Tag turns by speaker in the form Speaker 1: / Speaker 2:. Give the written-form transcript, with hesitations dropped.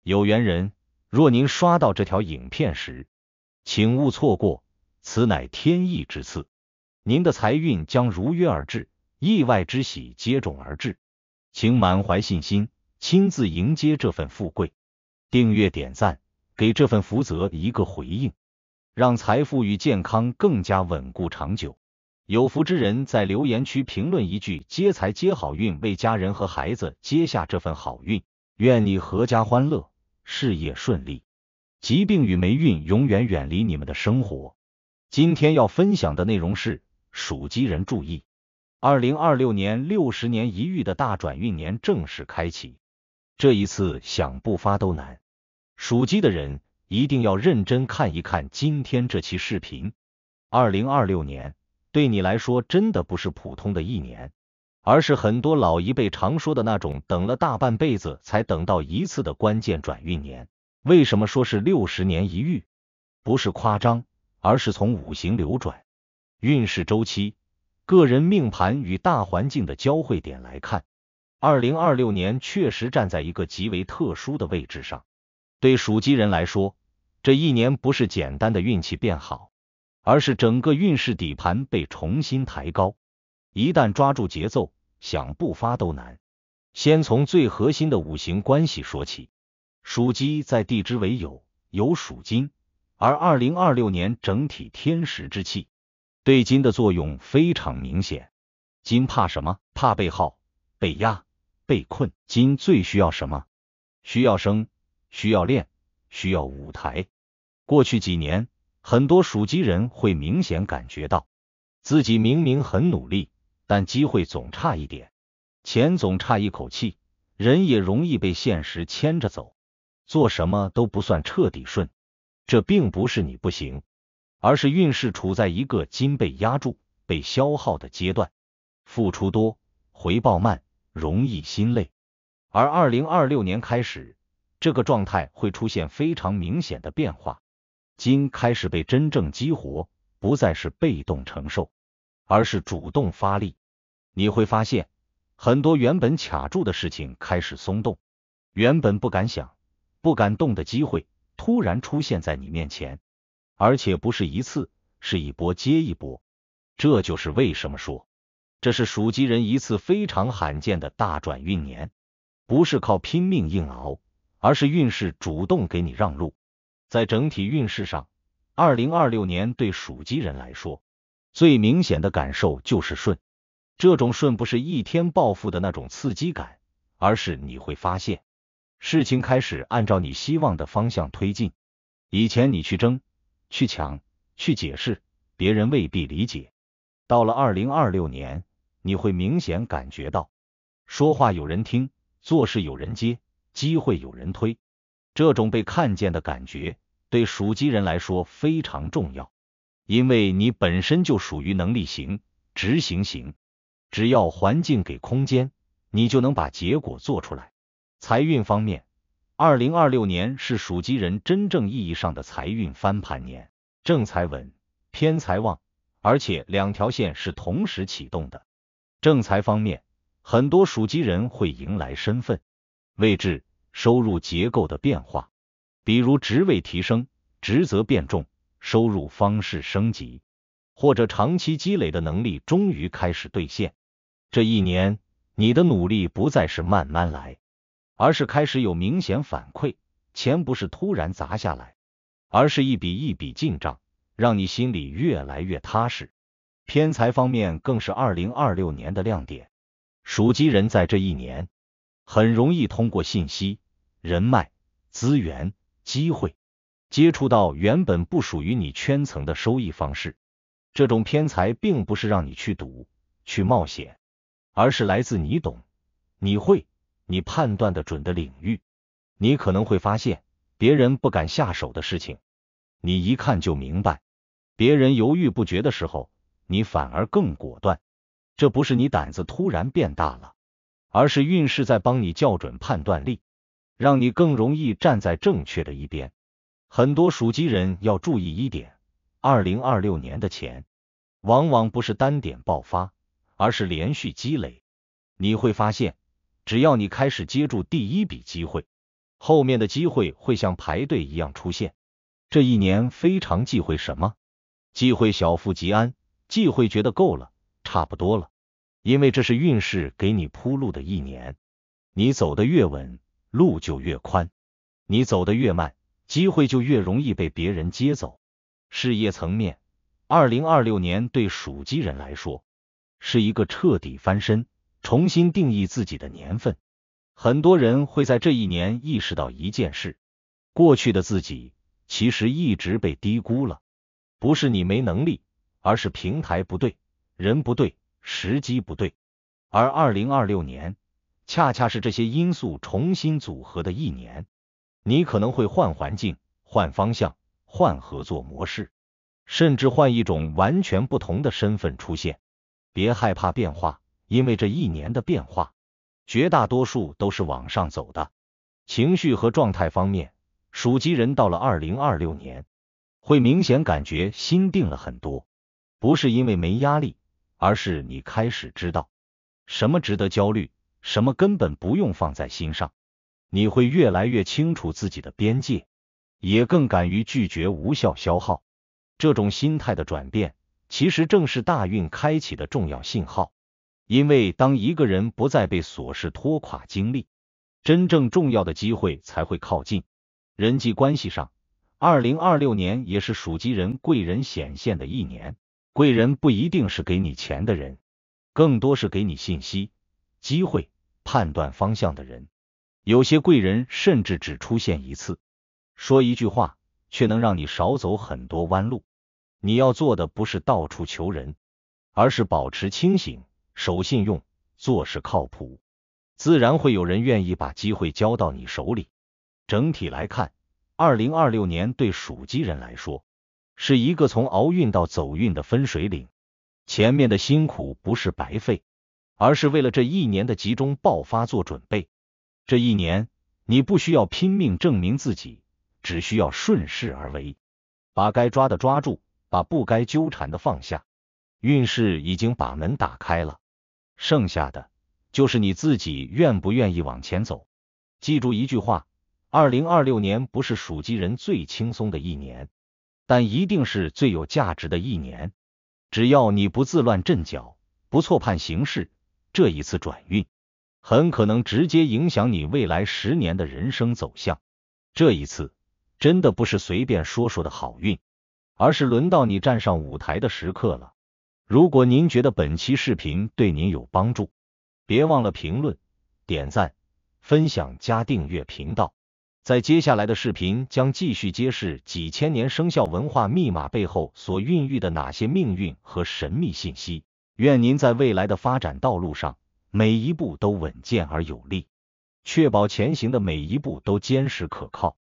Speaker 1: 有緣人，若您刷到這條影片時，請勿錯過，此乃天意之賜，您的財運將如約而至，意外之喜接踵而至，請滿懷信心，親自迎接這份富貴。訂閱點讚，給這份福澤一個回應，讓財富與健康更加穩固長久。有福之人在留言區評論一句接財接好運，為家人和孩子接下這份好運。願你闔家歡樂，事業順利，疾病與霉運永遠遠離你們的生活。今天要分享的內容是屬雞人注意，2026年60年一遇的大轉運年正式開啟，這一次想不發都難。屬雞的人一定要認真看一看今天這期視頻。2026年對你來說真的不是普通的一年，而是很多老一輩常說的那種等了大半輩子才等到一次的關鍵轉運年。為什麼說是60年一遇？不是誇張，而是從五行流轉、運勢周期、個人命盤與大環境的交匯點來看，2026年確實站在一個極為特殊的位置上。對屬雞人來說，這一年不是簡單的運氣變好，而是整個運勢底盤被重新抬高。一旦抓住節奏，想不發都難。先從最核心的五行關係說起，屬雞在地支為酉，酉屬金，而2026年整體天時之氣對金的作用非常明顯。金怕什麼？怕被耗、被壓、被困。金最需要什麼？需要生，需要練，需要舞台。過去幾年，很多屬雞人會明顯感覺到，自己明明很努力，但機會總差一點，錢總差一口氣，人也容易被現實牽着走，做什麼都不算徹底順。這並不是你不行，而是運勢處在一個金被壓住、被消耗的階段，付出多，回報慢，容易心累。而2026年開始，這個狀態會出現非常明顯的變化，金開始被真正激活，不再是被動承受，而是主動發力。你會發現，很多原本卡住的事情開始鬆動，原本不敢想、不敢動的機會突然出現在你面前，而且不是一次，是一波接一波。這就是為什麼說，這是屬雞人一次非常罕見的大轉運年，不是靠拼命硬熬，而是運勢主動給你讓路。在整體運勢上，2026年對屬雞人來說，最明顯的感受就是順。這種順不是一天暴富的那種刺激感，而是你會發現，事情開始按照你希望的方向推進。以前你去爭、去搶、去解釋，別人未必理解。到了2026年，你會明顯感覺到，說話有人聽，做事有人接，機會有人推。這種被看見的感覺，對屬雞人來說非常重要，因為你本身就屬於能力型、執行型，只要環境給空間，你就能把結果做出來。財運方面，2026年是屬雞人真正意義上的財運翻盤年，正財穩，偏財旺，而且兩條線是同時啟動的。正財方面，很多屬雞人會迎來身份、位置、收入結構的變化，比如職位提升、職責變重、收入方式升級，或者長期積累的能力終於開始兌現。這一年，你的努力不再是慢慢來，而是開始有明顯反饋，錢不是突然砸下來，而是一筆一筆進賬，讓你心裡越來越踏實。偏財方面更是2026年的亮點，屬雞人在這一年很容易通過信息、人脈、資源、機會，接觸到原本不屬於你圈層的收益方式。這種偏財並不是讓你去賭、去冒險，而是來自你懂、你會、你判斷的準的領域。你可能會發現，別人不敢下手的事情，你一看就明白；別人猶豫不決的時候，你反而更果斷。這不是你膽子突然變大了，而是運勢在幫你校準判斷力，讓你更容易站在正確的一邊。很多屬雞人要注意一點，2026年的錢往往不是單點爆發，而是連續積累。你會發現，只要你開始接住第一筆機會，後面的機會會像排隊一樣出現。這一年非常忌諱什麼？忌諱小富即安，忌諱覺得夠了，差不多了。因為這是運勢給你鋪路的一年，你走得越穩，路就越寬；你走得越慢，機會就越容易被別人接走。事業層面，2026年對屬雞人來說，是一個徹底翻身、重新定義自己的年份。很多人會在這一年意識到一件事：過去的自己其實一直被低估了。不是你沒能力，而是平台不對，人不对，時機不對。而2026年恰恰是這些因素重新組合的一年。你可能會換環境、換方向、換合作模式，甚至換一種完全不同的身份出現。別害怕變化，因為這一年的變化絕大多數都是往上走的。情緒和狀態方面，屬雞人到了2026年會明顯感覺心定了很多，不是因為沒壓力，而是你開始知道什麼值得焦慮，什麼根本不用放在心上。你會越来越清楚自己的邊界，也更敢於拒絕無效消耗。這種心態的轉變，其實正是大運開啟的重要信號。因為當一個人不再被瑣事拖垮精力，真正重要的機會才會靠近。人際關係上，2026年也是屬雞人貴人顯現的一年。貴人不一定是給你錢的人，更多是給你信息、機會、判斷方向的人。有些貴人甚至只出現一次，說一句話，卻能讓你少走很多彎路。你要做的不是到處求人，而是保持清醒，守信用，做事靠譜，自然會有人願意把機會交到你手裡。整體來看，2026年對屬雞人來說，是一個從熬運到走運的分水嶺。前面的辛苦不是白費，而是為了這一年的集中爆發做準備。這一年，你不需要拼命證明自己，只需要順勢而為，把該抓的抓住，把不該糾纏的放下。運勢已經把門打開了，剩下的就是你自己願不願意往前走。記住一句話，2026年不是屬雞人最輕鬆的一年，但一定是最有價值的一年。只要你不自亂陣腳，不錯判形勢，這一次轉運很可能直接影響你未來10年的人生走向。這一次真的不是隨便說說的好運，而是輪到你站上舞台的時刻了。如果您覺得本期視頻對您有幫助，別忘了評論、點讚、分享加訂閱頻道。在接下來的視頻將繼續揭示幾千年生肖文化密碼背後所孕育的哪些命運和神秘信息。願您在未來的發展道路上，每一步都穩健而有力，確保前行的每一步都堅實可靠。